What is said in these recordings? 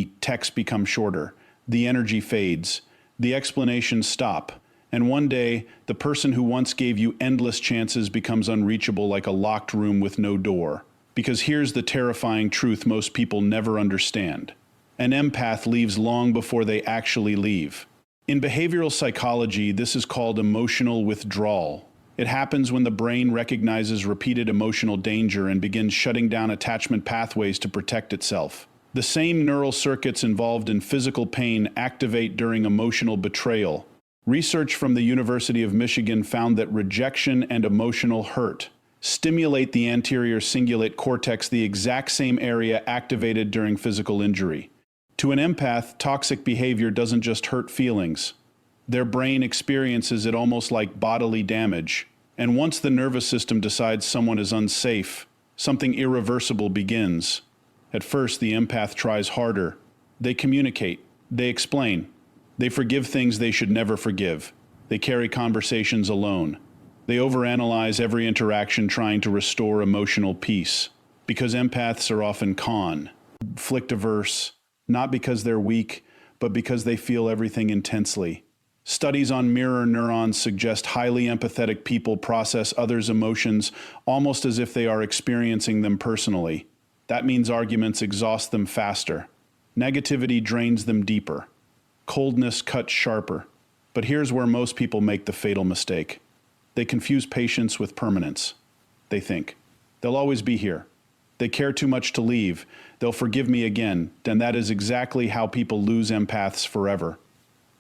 the texts become shorter, the energy fades, the explanations stop, and one day, the person who once gave you endless chances becomes unreachable like a locked room with no door. Because here's the terrifying truth most people never understand. An empath leaves long before they actually leave. In behavioral psychology, this is called emotional withdrawal. It happens when the brain recognizes repeated emotional danger and begins shutting down attachment pathways to protect itself. The same neural circuits involved in physical pain activate during emotional betrayal. Research from the University of Michigan found that rejection and emotional hurt stimulate the anterior cingulate cortex, the exact same area activated during physical injury. To an empath, toxic behavior doesn't just hurt feelings. Their brain experiences it almost like bodily damage. And once the nervous system decides someone is unsafe, something irreversible begins. At first, the empath tries harder. They communicate. They explain. They forgive things they should never forgive. They carry conversations alone. They overanalyze every interaction trying to restore emotional peace. Because empaths are often conflict-averse, not because they're weak, but because they feel everything intensely. Studies on mirror neurons suggest highly empathetic people process others' emotions almost as if they are experiencing them personally. That means arguments exhaust them faster. Negativity drains them deeper. Coldness cuts sharper. But here's where most people make the fatal mistake. They confuse patience with permanence. They think, they'll always be here. They care too much to leave. They'll forgive me again. And that is exactly how people lose empaths forever.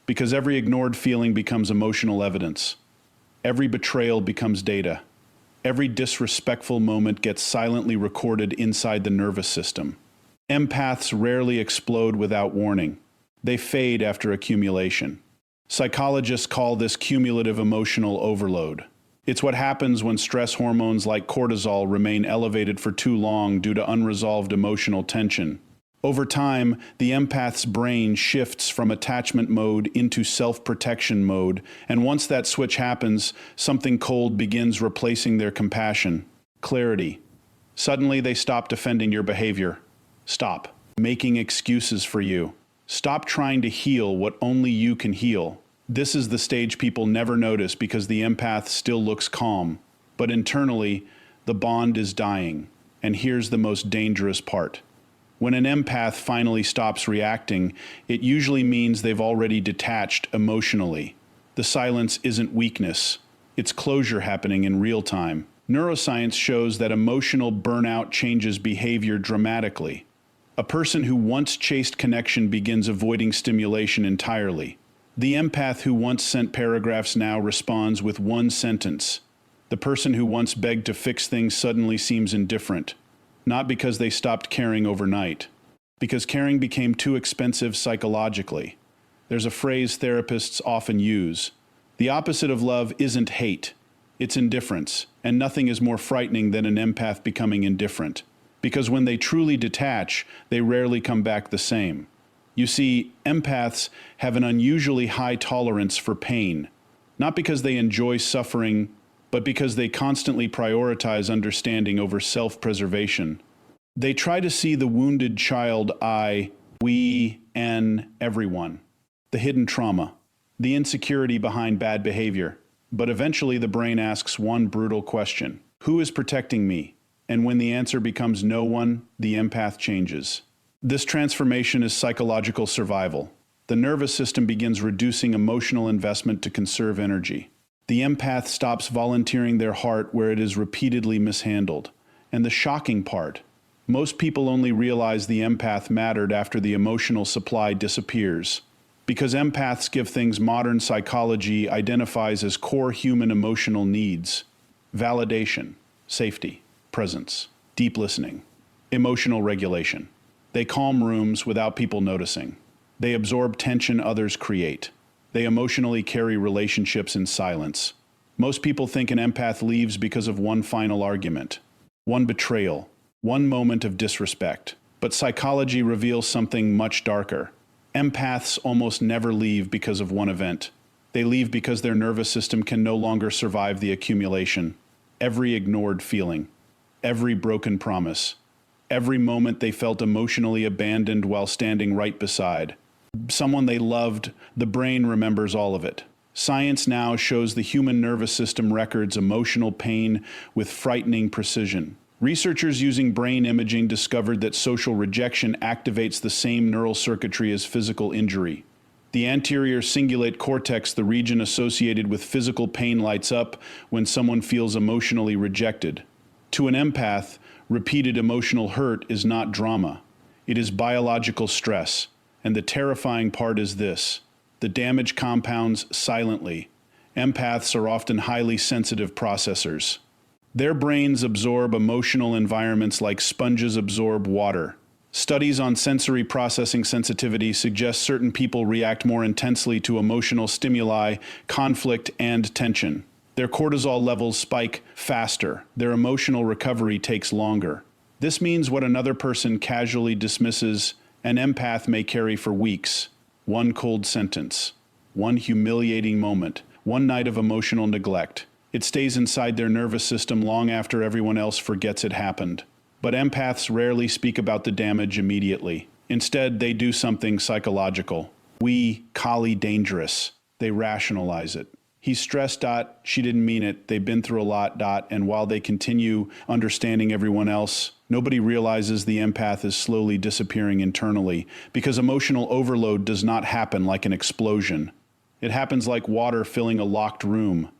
Because every ignored feeling becomes emotional evidence. Every betrayal becomes data. Every disrespectful moment gets silently recorded inside the nervous system. Empaths rarely explode without warning. They fade after accumulation. Psychologists call this cumulative emotional overload. It's what happens when stress hormones like cortisol remain elevated for too long due to unresolved emotional tension. Over time, the empath's brain shifts from attachment mode into self-protection mode, and once that switch happens, something cold begins replacing their compassion. Clarity. Suddenly, they stop defending your behavior. Stop making excuses for you. Stop trying to heal what only you can heal. This is the stage people never notice because the empath still looks calm. But internally, the bond is dying. And here's the most dangerous part. When an empath finally stops reacting, it usually means they've already detached emotionally. The silence isn't weakness. It's closure happening in real time. Neuroscience shows that emotional burnout changes behavior dramatically. A person who once chased connection begins avoiding stimulation entirely. The empath who once sent paragraphs now responds with one sentence. The person who once begged to fix things suddenly seems indifferent. Not because they stopped caring overnight, because caring became too expensive psychologically. There's a phrase therapists often use. The opposite of love isn't hate, it's indifference, and nothing is more frightening than an empath becoming indifferent. Because when they truly detach, they rarely come back the same. You see, empaths have an unusually high tolerance for pain, not because they enjoy suffering, but because they constantly prioritize understanding over self-preservation. They try to see the wounded child I, we, and everyone. The hidden trauma, the insecurity behind bad behavior. But eventually the brain asks one brutal question. Who is protecting me? And when the answer becomes no one, the empath changes. This transformation is psychological survival. The nervous system begins reducing emotional investment to conserve energy. The empath stops volunteering their heart where it is repeatedly mishandled. And the shocking part, most people only realize the empath mattered after the emotional supply disappears. Because empaths give things modern psychology identifies as core human emotional needs: validation, safety, presence, deep listening, emotional regulation. They calm rooms without people noticing. They absorb tension others create. They emotionally carry relationships in silence. Most people think an empath leaves because of one final argument, one betrayal, one moment of disrespect. But psychology reveals something much darker. Empaths almost never leave because of one event. They leave because their nervous system can no longer survive the accumulation. Every ignored feeling, every broken promise, Every moment they felt emotionally abandoned while standing right beside someone they loved, the brain remembers all of it. Science now shows the human nervous system records emotional pain with frightening precision. Researchers using brain imaging discovered that social rejection activates the same neural circuitry as physical injury. The anterior cingulate cortex, the region associated with physical pain, lights up when someone feels emotionally rejected. To an empath, repeated emotional hurt is not drama. It is biological stress. And the terrifying part is this: the damage compounds silently. Empaths are often highly sensitive processors. Their brains absorb emotional environments like sponges absorb water. Studies on sensory processing sensitivity suggest certain people react more intensely to emotional stimuli, conflict, and tension. Their cortisol levels spike faster. Their emotional recovery takes longer. This means what another person casually dismisses, an empath may carry for weeks. One cold sentence, one humiliating moment, one night of emotional neglect. It stays inside their nervous system long after everyone else forgets it happened. But empaths rarely speak about the damage immediately. Instead, they do something psychological. We, Kali, dangerous. They rationalize it. He's stressed, she didn't mean it, they've been through a lot, and while they continue understanding everyone else, nobody realizes the empath is slowly disappearing internally, because emotional overload does not happen like an explosion. It happens like water filling a locked room,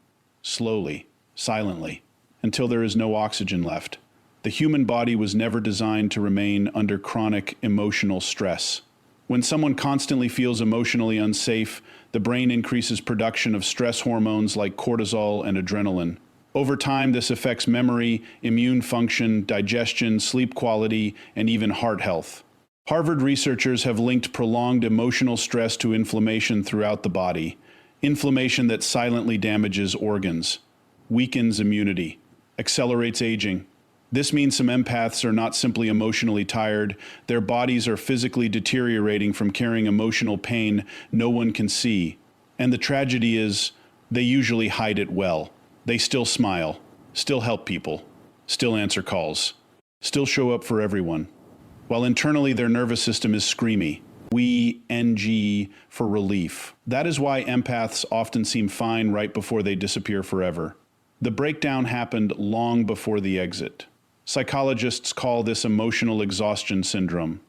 slowly, silently, until there is no oxygen left. The human body was never designed to remain under chronic emotional stress. When someone constantly feels emotionally unsafe, the brain increases production of stress hormones like cortisol and adrenaline. Over time, this affects memory, immune function, digestion, sleep quality, and even heart health. Harvard researchers have linked prolonged emotional stress to inflammation throughout the body, inflammation that silently damages organs, weakens immunity, accelerates aging. This means some empaths are not simply emotionally tired, their bodies are physically deteriorating from carrying emotional pain no one can see. And the tragedy is, they usually hide it well. They still smile, still help people, still answer calls, still show up for everyone. While internally their nervous system is screamy. We NG for relief. That is why empaths often seem fine right before they disappear forever. The breakdown happened long before the exit. Psychologists call this emotional exhaustion syndrome.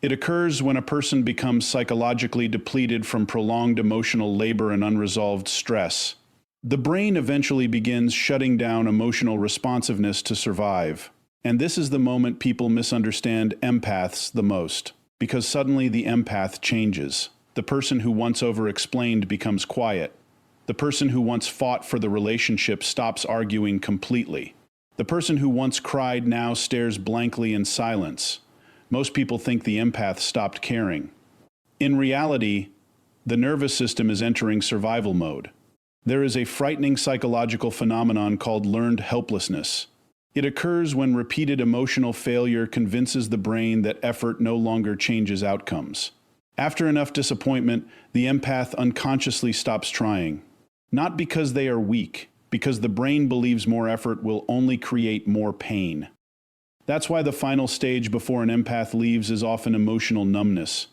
It occurs when a person becomes psychologically depleted from prolonged emotional labor and unresolved stress. The brain eventually begins shutting down emotional responsiveness to survive. And this is the moment people misunderstand empaths the most, because suddenly the empath changes. The person who once over-explained becomes quiet. The person who once fought for the relationship stops arguing completely. The person who once cried now stares blankly in silence. Most people think the empath stopped caring. In reality, the nervous system is entering survival mode. There is a frightening psychological phenomenon called learned helplessness. It occurs when repeated emotional failure convinces the brain that effort no longer changes outcomes. After enough disappointment, the empath unconsciously stops trying. Not because they are weak, because the brain believes more effort will only create more pain. That's why the final stage before an empath leaves is often emotional numbness.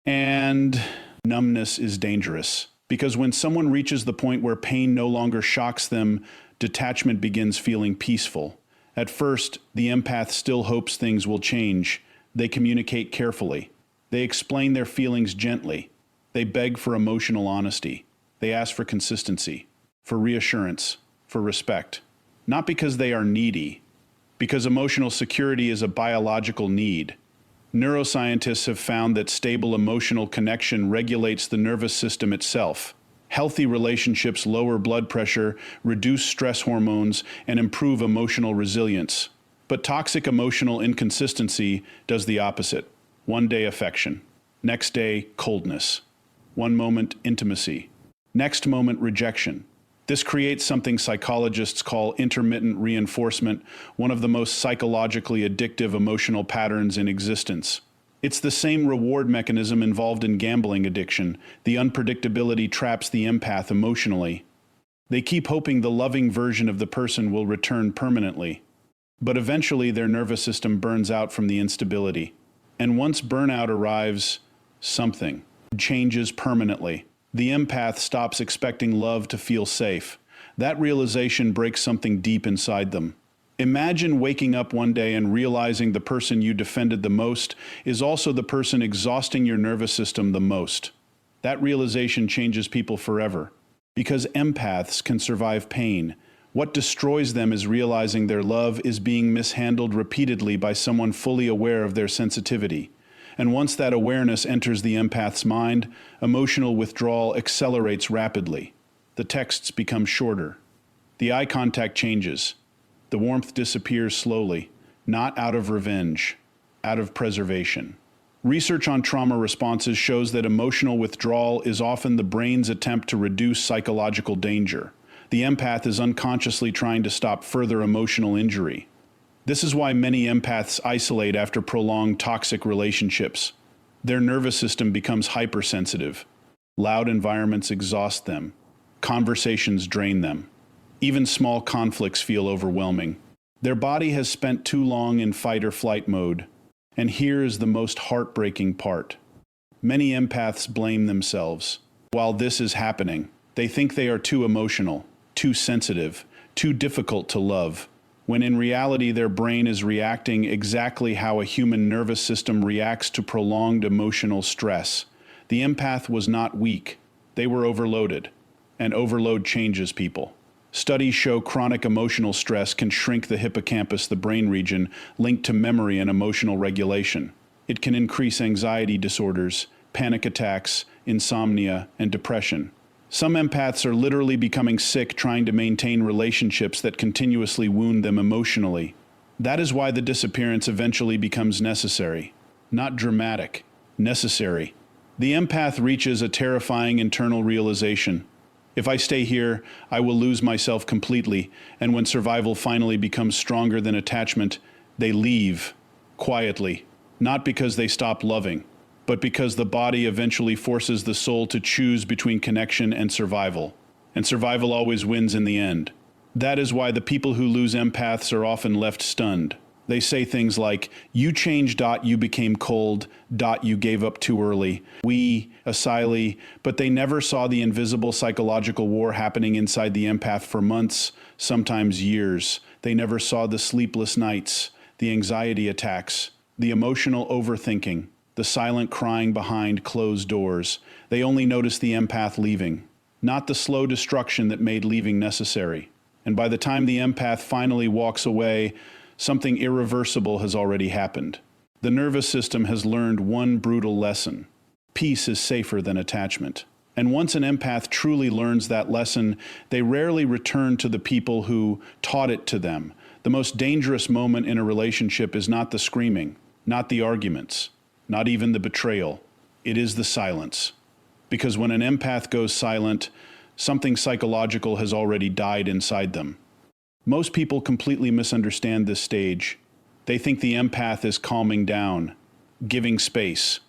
And numbness is dangerous, because when someone reaches the point where pain no longer shocks them, detachment begins feeling peaceful. At first, the empath still hopes things will change. They communicate carefully. They explain their feelings gently. They beg for emotional honesty. They ask for consistency, for reassurance, for respect. Not because they are needy, because emotional security is a biological need. Neuroscientists have found that stable emotional connection regulates the nervous system itself. Healthy relationships lower blood pressure, reduce stress hormones, and improve emotional resilience. But toxic emotional inconsistency does the opposite. One day affection, next day coldness. One moment intimacy, next moment rejection. This creates something psychologists call intermittent reinforcement, one of the most psychologically addictive emotional patterns in existence. It's the same reward mechanism involved in gambling addiction. The unpredictability traps the empath emotionally. They keep hoping the loving version of the person will return permanently. But eventually their nervous system burns out from the instability. And once burnout arrives, something changes permanently. The empath stops expecting love to feel safe. That realization breaks something deep inside them. Imagine waking up one day and realizing the person you defended the most is also the person exhausting your nervous system the most. That realization changes people forever. Because empaths can survive pain. What destroys them is realizing their love is being mishandled repeatedly by someone fully aware of their sensitivity. And once that awareness enters the empath's mind, emotional withdrawal accelerates rapidly. The texts become shorter. The eye contact changes. The warmth disappears slowly, not out of revenge, out of preservation. Research on trauma responses shows that emotional withdrawal is often the brain's attempt to reduce psychological danger. The empath is unconsciously trying to stop further emotional injury. This is why many empaths isolate after prolonged toxic relationships. Their nervous system becomes hypersensitive. Loud environments exhaust them. Conversations drain them. Even small conflicts feel overwhelming. Their body has spent too long in fight or flight mode. And here is the most heartbreaking part. Many empaths blame themselves. While this is happening, they think they are too emotional, too sensitive, too difficult to love, when in reality their brain is reacting exactly how a human nervous system reacts to prolonged emotional stress. The empath was not weak. They were overloaded. And overload changes people. Studies show chronic emotional stress can shrink the hippocampus, the brain region linked to memory and emotional regulation. It can increase anxiety disorders, panic attacks, insomnia, and depression. Some empaths are literally becoming sick trying to maintain relationships that continuously wound them emotionally. That is why the disappearance eventually becomes necessary. Not dramatic, necessary. The empath reaches a terrifying internal realization. If I stay here, I will lose myself completely, and when survival finally becomes stronger than attachment, they leave, quietly, not because they stop loving, but because the body eventually forces the soul to choose between connection and survival survival always wins in the end. That is why the people who lose empaths are often left stunned. They say things like, "You changed, you became cold, you gave up too early, we, asylee," but they never saw the invisible psychological war happening inside the empath for months, sometimes years. They never saw the sleepless nights, the anxiety attacks, the emotional overthinking, the silent crying behind closed doors. They only noticed the empath leaving, not the slow destruction that made leaving necessary. And by the time the empath finally walks away, something irreversible has already happened. The nervous system has learned one brutal lesson. Peace is safer than attachment. And once an empath truly learns that lesson, they rarely return to the people who taught it to them. The most dangerous moment in a relationship is not the screaming, not the arguments, not even the betrayal. It is the silence. Because when an empath goes silent, something psychological has already died inside them. Most people completely misunderstand this stage. They think the empath is calming down, giving space,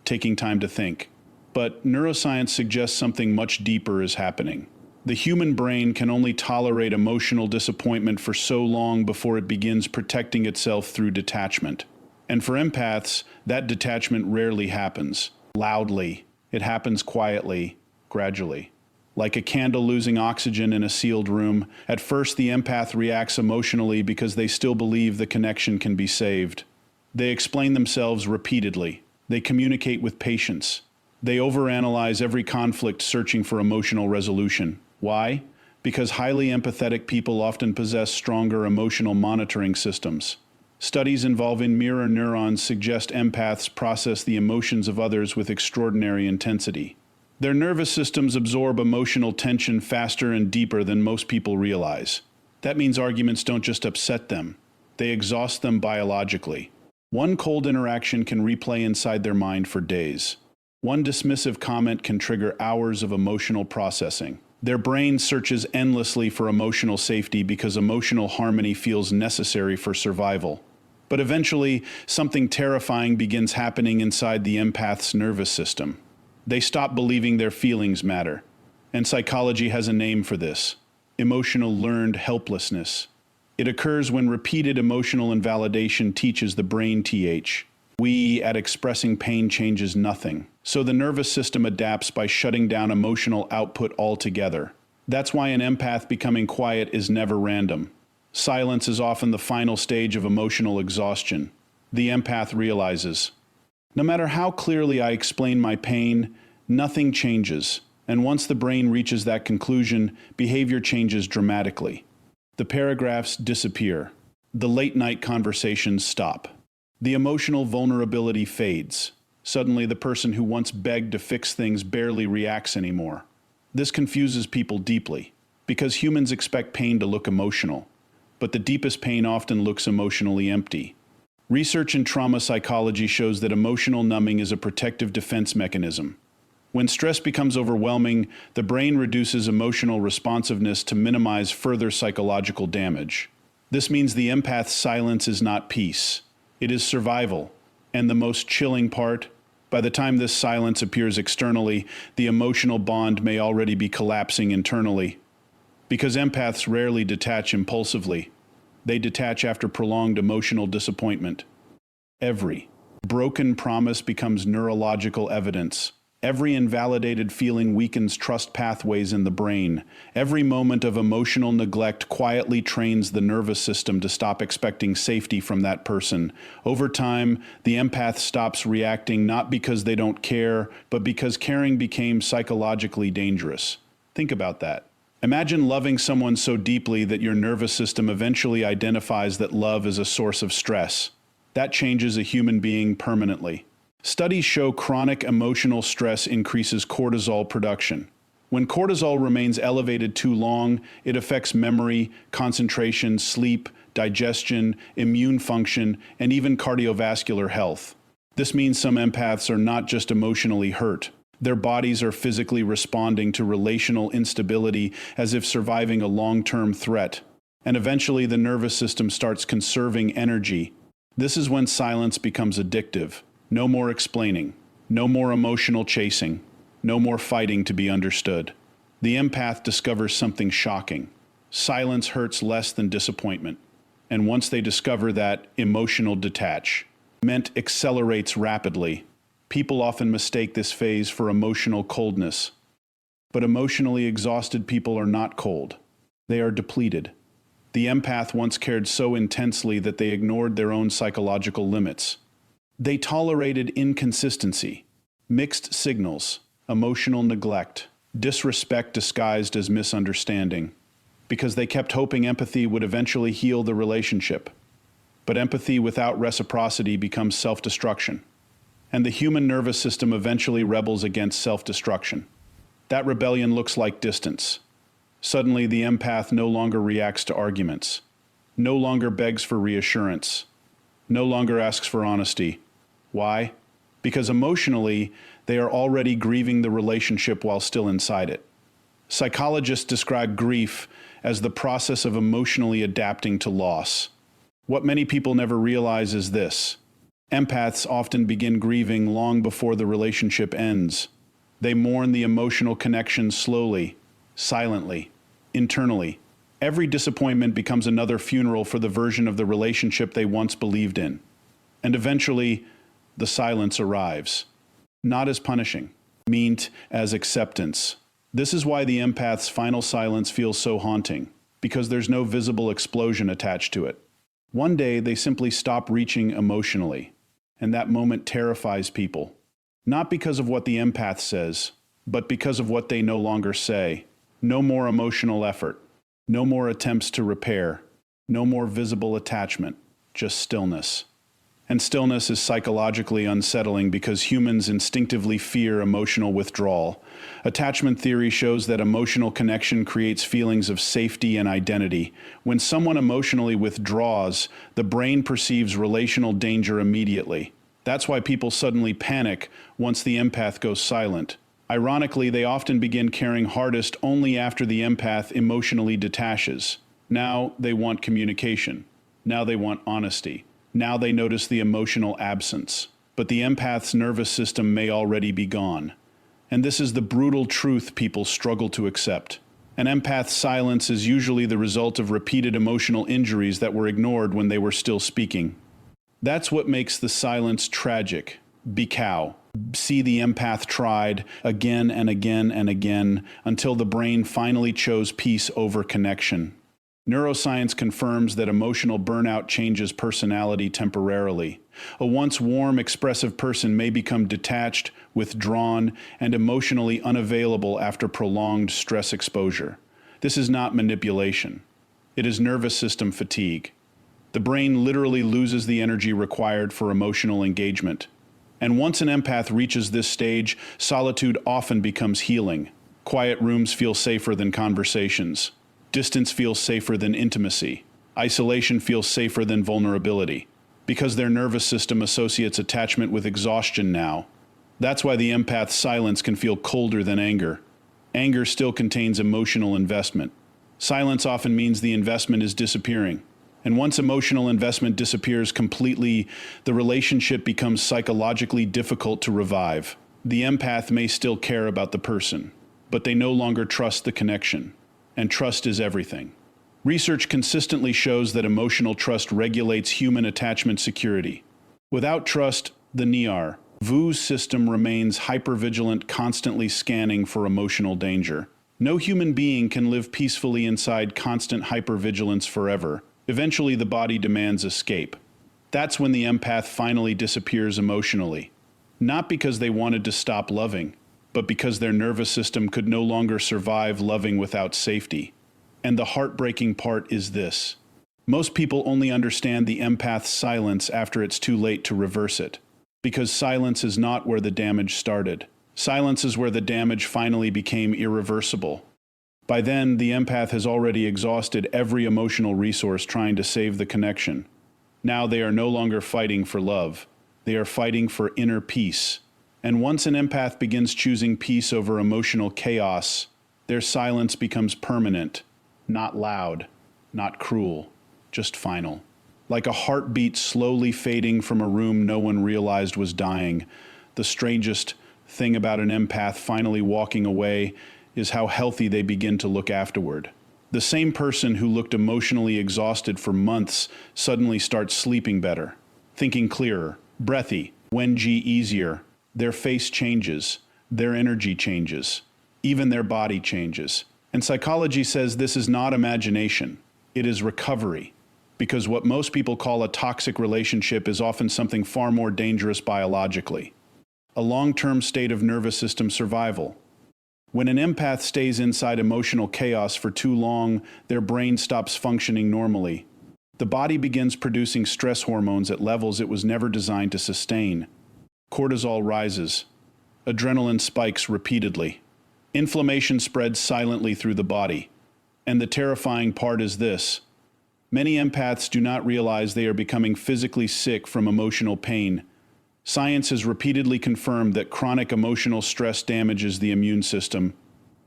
taking time to think. But neuroscience suggests something much deeper is happening. The human brain can only tolerate emotional disappointment for so long before it begins protecting itself through detachment. And for empaths, that detachment rarely happens loudly. It happens quietly, gradually. Like a candle losing oxygen in a sealed room, at first the empath reacts emotionally because they still believe the connection can be saved. They explain themselves repeatedly. They communicate with patience. They overanalyze every conflict searching for emotional resolution. Why? Because highly empathetic people often possess stronger emotional monitoring systems. Studies involving mirror neurons suggest empaths process the emotions of others with extraordinary intensity. Their nervous systems absorb emotional tension faster and deeper than most people realize. That means arguments don't just upset them, they exhaust them biologically. One cold interaction can replay inside their mind for days. One dismissive comment can trigger hours of emotional processing. Their brain searches endlessly for emotional safety because emotional harmony feels necessary for survival. But eventually, something terrifying begins happening inside the empath's nervous system. They stop believing their feelings matter. And psychology has a name for this: emotional learned helplessness. It occurs when repeated emotional invalidation teaches the brain we at expressing pain changes nothing. So the nervous system adapts by shutting down emotional output altogether. That's why an empath becoming quiet is never random. Silence is often the final stage of emotional exhaustion. The empath realizes, no matter how clearly I explain my pain, nothing changes. And once the brain reaches that conclusion, behavior changes dramatically. The paragraphs disappear. The late-night conversations stop. The emotional vulnerability fades. Suddenly, the person who once begged to fix things barely reacts anymore. This confuses people deeply, because humans expect pain to look emotional. But the deepest pain often looks emotionally empty. Research in trauma psychology shows that emotional numbing is a protective defense mechanism. When stress becomes overwhelming, the brain reduces emotional responsiveness to minimize further psychological damage. This means the empath's silence is not peace. It is survival. And the most chilling part, by the time this silence appears externally, the emotional bond may already be collapsing internally. Because empaths rarely detach impulsively. They detach after prolonged emotional disappointment. Every broken promise becomes neurological evidence. Every invalidated feeling weakens trust pathways in the brain. Every moment of emotional neglect quietly trains the nervous system to stop expecting safety from that person. Over time, the empath stops reacting not because they don't care, but because caring became psychologically dangerous. Think about that. Imagine loving someone so deeply that your nervous system eventually identifies that love is a source of stress. That changes a human being permanently. Studies show chronic emotional stress increases cortisol production. When cortisol remains elevated too long, it affects memory, concentration, sleep, digestion, immune function, and even cardiovascular health. This means some empaths are not just emotionally hurt. Their bodies are physically responding to relational instability as if surviving a long-term threat. And eventually the nervous system starts conserving energy. This is when silence becomes addictive. No more explaining. No more emotional chasing. No more fighting to be understood. The empath discovers something shocking. Silence hurts less than disappointment. And once they discover that, emotional detachment accelerates rapidly. People often mistake this phase for emotional coldness. But emotionally exhausted people are not cold. They are depleted. The empath once cared so intensely that they ignored their own psychological limits. They tolerated inconsistency, mixed signals, emotional neglect, disrespect disguised as misunderstanding, because they kept hoping empathy would eventually heal the relationship. But empathy without reciprocity becomes self-destruction. And the human nervous system eventually rebels against self-destruction. That rebellion looks like distance. Suddenly, the empath no longer reacts to arguments, no longer begs for reassurance, no longer asks for honesty. Why? Because emotionally, they are already grieving the relationship while still inside it. Psychologists describe grief as the process of emotionally adapting to loss. What many people never realize is this: empaths often begin grieving long before the relationship ends. They mourn the emotional connection slowly, silently, internally. Every disappointment becomes another funeral for the version of the relationship they once believed in. And eventually, the silence arrives. Not as punishing, meant as acceptance. This is why the empath's final silence feels so haunting, because there's no visible explosion attached to it. One day, they simply stop reaching emotionally, and that moment terrifies people. Not because of what the empath says, but because of what they no longer say. No more emotional effort. No more attempts to repair. No more visible attachment. Just stillness. And stillness is psychologically unsettling because humans instinctively fear emotional withdrawal. Attachment theory shows that emotional connection creates feelings of safety and identity. When someone emotionally withdraws, the brain perceives relational danger immediately. That's why people suddenly panic once the empath goes silent. Ironically, they often begin caring hardest only after the empath emotionally detaches. Now they want communication. Now they want honesty. Now they notice the emotional absence. But the empath's nervous system may already be gone. And this is the brutal truth people struggle to accept. An empath's silence is usually the result of repeated emotional injuries that were ignored when they were still speaking. That's what makes the silence tragic. Cow. See, the empath tried again and again and again until the brain finally chose peace over connection. Neuroscience confirms that emotional burnout changes personality temporarily. A once warm, expressive person may become detached, withdrawn, and emotionally unavailable after prolonged stress exposure. This is not manipulation. It is nervous system fatigue. The brain literally loses the energy required for emotional engagement. And once an empath reaches this stage, solitude often becomes healing. Quiet rooms feel safer than conversations. Distance feels safer than intimacy. Isolation feels safer than vulnerability. Because their nervous system associates attachment with exhaustion now. That's why the empath's silence can feel colder than anger. Anger still contains emotional investment. Silence often means the investment is disappearing. And once emotional investment disappears completely, the relationship becomes psychologically difficult to revive. The empath may still care about the person, but they no longer trust the connection. And trust is everything. Research consistently shows that emotional trust regulates human attachment security. Without trust, the VU's system remains hypervigilant, constantly scanning for emotional danger. No human being can live peacefully inside constant hypervigilance forever. Eventually, the body demands escape. That's when the empath finally disappears emotionally. Not because they wanted to stop loving, but because their nervous system could no longer survive loving without safety. And the heartbreaking part is this. Most people only understand the empath's silence after it's too late to reverse it. Because silence is not where the damage started. Silence is where the damage finally became irreversible. By then, the empath has already exhausted every emotional resource trying to save the connection. Now they are no longer fighting for love. They are fighting for inner peace. And once an empath begins choosing peace over emotional chaos, their silence becomes permanent, not loud, not cruel, just final. Like a heartbeat slowly fading from a room no one realized was dying. The strangest thing about an empath finally walking away is how healthy they begin to look afterward. The same person who looked emotionally exhausted for months suddenly starts sleeping better, thinking clearer, breathy, easier. Their face changes, their energy changes, even their body changes. And psychology says this is not imagination, it is recovery. Because what most people call a toxic relationship is often something far more dangerous biologically. A long-term state of nervous system survival. When an empath stays inside emotional chaos for too long, their brain stops functioning normally. The body begins producing stress hormones at levels it was never designed to sustain. Cortisol rises. Adrenaline spikes repeatedly. Inflammation spreads silently through the body. And the terrifying part is this. Many empaths do not realize they are becoming physically sick from emotional pain. Science has repeatedly confirmed that chronic emotional stress damages the immune system.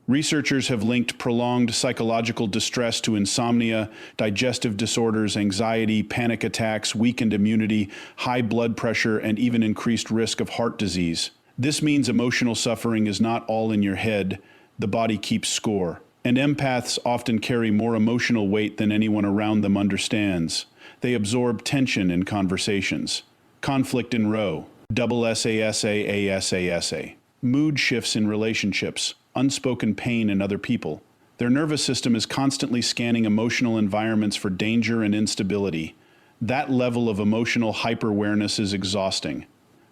Researchers have linked prolonged psychological distress to insomnia, digestive disorders, anxiety, panic attacks, weakened immunity, high blood pressure, and even increased risk of heart disease. This means emotional suffering is not all in your head. The body keeps score. And empaths often carry more emotional weight than anyone around them understands. They absorb tension in conversations, conflict in row, SASA, mood shifts in relationships, unspoken pain in other people. Their nervous system is constantly scanning emotional environments for danger and instability. That level of emotional hyper-awareness is exhausting.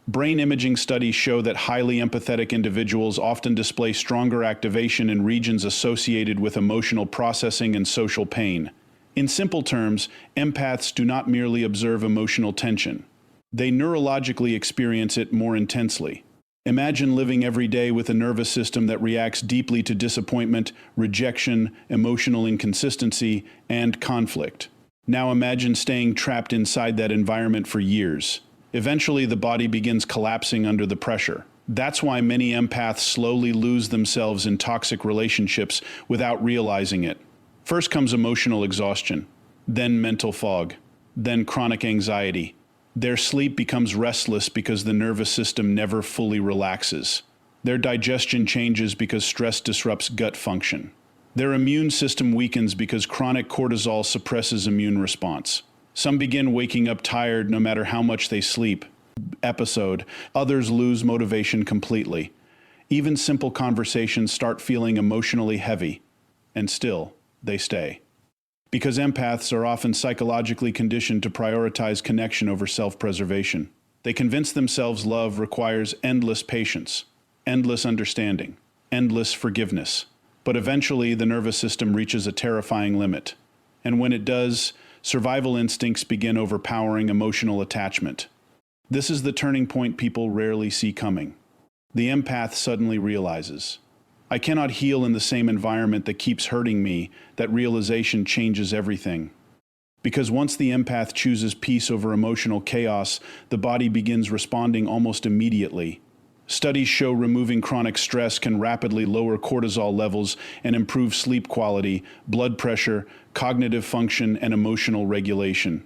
Brain imaging studies show that highly empathetic individuals often display stronger activation in regions associated with emotional processing and social pain. In simple terms, empaths do not merely observe emotional tension. They neurologically experience it more intensely. Imagine living every day with a nervous system that reacts deeply to disappointment, rejection, emotional inconsistency, and conflict. Now imagine staying trapped inside that environment for years. Eventually, the body begins collapsing under the pressure. That's why many empaths slowly lose themselves in toxic relationships without realizing it. First comes emotional exhaustion, then mental fog, then chronic anxiety. Their sleep becomes restless because the nervous system never fully relaxes. Their digestion changes because stress disrupts gut function. Their immune system weakens because chronic cortisol suppresses immune response. Some begin waking up tired no matter how much they sleep. Episode. Others lose motivation completely. Even simple conversations start feeling emotionally heavy. And still, they stay. Because empaths are often psychologically conditioned to prioritize connection over self-preservation. They convince themselves love requires endless patience, endless understanding, endless forgiveness. But eventually, the nervous system reaches a terrifying limit. And when it does, survival instincts begin overpowering emotional attachment. This is the turning point people rarely see coming. The empath suddenly realizes, I cannot heal in the same environment that keeps hurting me. That realization changes everything. Because once the empath chooses peace over emotional chaos, the body begins responding almost immediately. Studies show removing chronic stress can rapidly lower cortisol levels and improve sleep quality, blood pressure, cognitive function, and emotional regulation.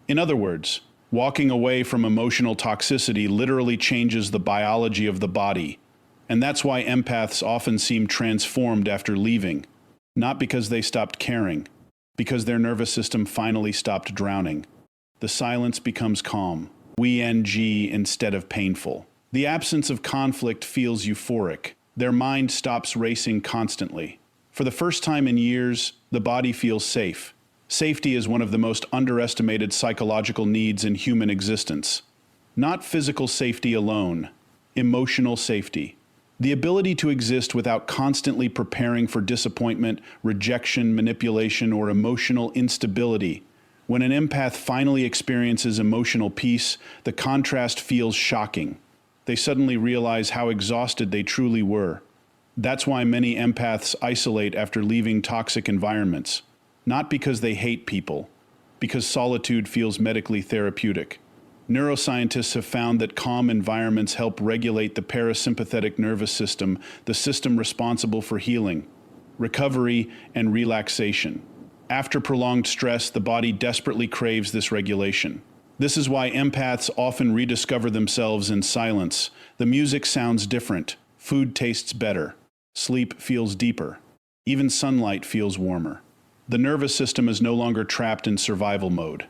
In other words, walking away from emotional toxicity literally changes the biology of the body. And that's why empaths often seem transformed after leaving. Not because they stopped caring, because their nervous system finally stopped drowning. The silence becomes calm, instead of painful. The absence of conflict feels euphoric. Their mind stops racing constantly. For the first time in years, the body feels safe. Safety is one of the most underestimated psychological needs in human existence. Not physical safety alone, emotional safety. The ability to exist without constantly preparing for disappointment, rejection, manipulation, or emotional instability. When an empath finally experiences emotional peace, the contrast feels shocking. They suddenly realize how exhausted they truly were. That's why many empaths isolate after leaving toxic environments. Not because they hate people, because solitude feels medically therapeutic. Neuroscientists have found that calm environments help regulate the parasympathetic nervous system, the system responsible for healing, recovery, and relaxation. After prolonged stress, the body desperately craves this regulation. This is why empaths often rediscover themselves in silence. The music sounds different, food tastes better, sleep feels deeper, even sunlight feels warmer. The nervous system is no longer trapped in survival mode.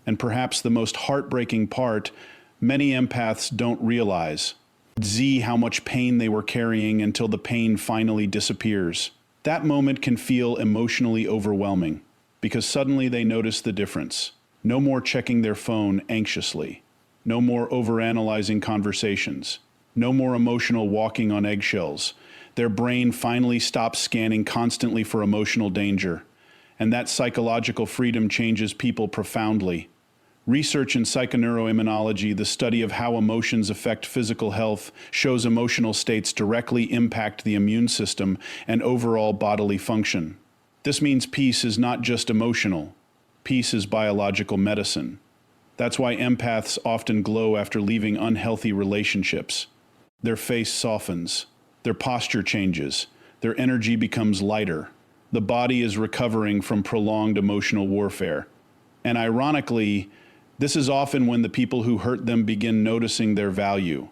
And perhaps the most heartbreaking part, many empaths don't realize how much pain they were carrying until the pain finally disappears. That moment can feel emotionally overwhelming, because suddenly they notice the difference. No more checking their phone anxiously. No more overanalyzing conversations. No more emotional walking on eggshells. Their brain finally stops scanning constantly for emotional danger. And that psychological freedom changes people profoundly. Research in psychoneuroimmunology, the study of how emotions affect physical health, shows emotional states directly impact the immune system and overall bodily function. This means peace is not just emotional. Peace is biological medicine. That's why empaths often glow after leaving unhealthy relationships. Their face softens, their posture changes, their energy becomes lighter. The body is recovering from prolonged emotional warfare. And ironically, this is often when the people who hurt them begin noticing their value.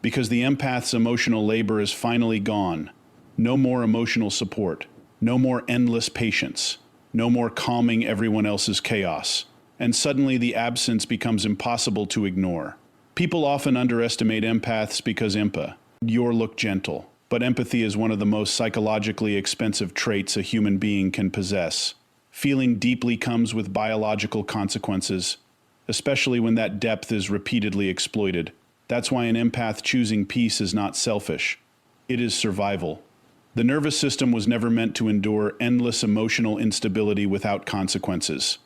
Because the empath's emotional labor is finally gone. No more emotional support. No more endless patience. No more calming everyone else's chaos. And suddenly the absence becomes impossible to ignore. People often underestimate empaths because you look gentle. But empathy is one of the most psychologically expensive traits a human being can possess. Feeling deeply comes with biological consequences, especially when that depth is repeatedly exploited. That's why an empath choosing peace is not selfish. It is survival. The nervous system was never meant to endure endless emotional instability without consequences.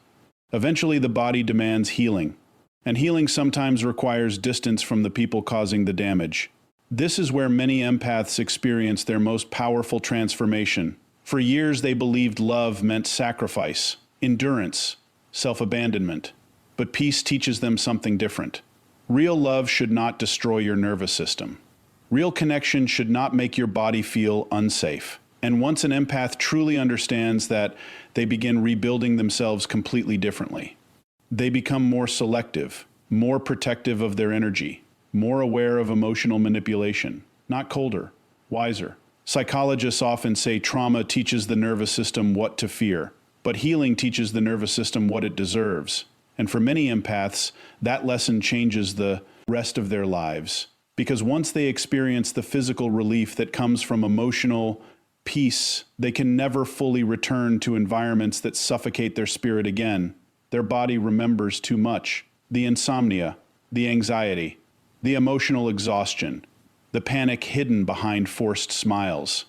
Eventually, the body demands healing. And healing sometimes requires distance from the people causing the damage. This is where many empaths experience their most powerful transformation. For years, they believed love meant sacrifice, endurance, self-abandonment. But peace teaches them something different. Real love should not destroy your nervous system. Real connection should not make your body feel unsafe. And once an empath truly understands that, they begin rebuilding themselves completely differently. They become more selective, more protective of their energy, more aware of emotional manipulation, not colder, wiser. Psychologists often say trauma teaches the nervous system what to fear, but healing teaches the nervous system what it deserves. And for many empaths, that lesson changes the rest of their lives. Because once they experience the physical relief that comes from emotional peace, they can never fully return to environments that suffocate their spirit again. Their body remembers too much. The insomnia, the anxiety, the emotional exhaustion, the panic hidden behind forced smiles.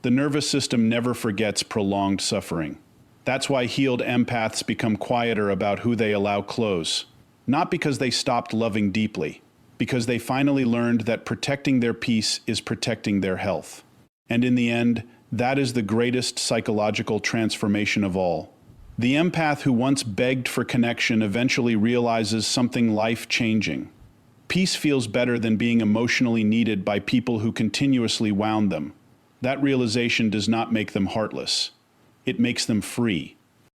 The nervous system never forgets prolonged suffering. That's why healed empaths become quieter about who they allow close. Not because they stopped loving deeply, because they finally learned that protecting their peace is protecting their health. And in the end, that is the greatest psychological transformation of all. The empath who once begged for connection eventually realizes something life-changing. Peace feels better than being emotionally needed by people who continuously wound them. That realization does not make them heartless. It makes them free.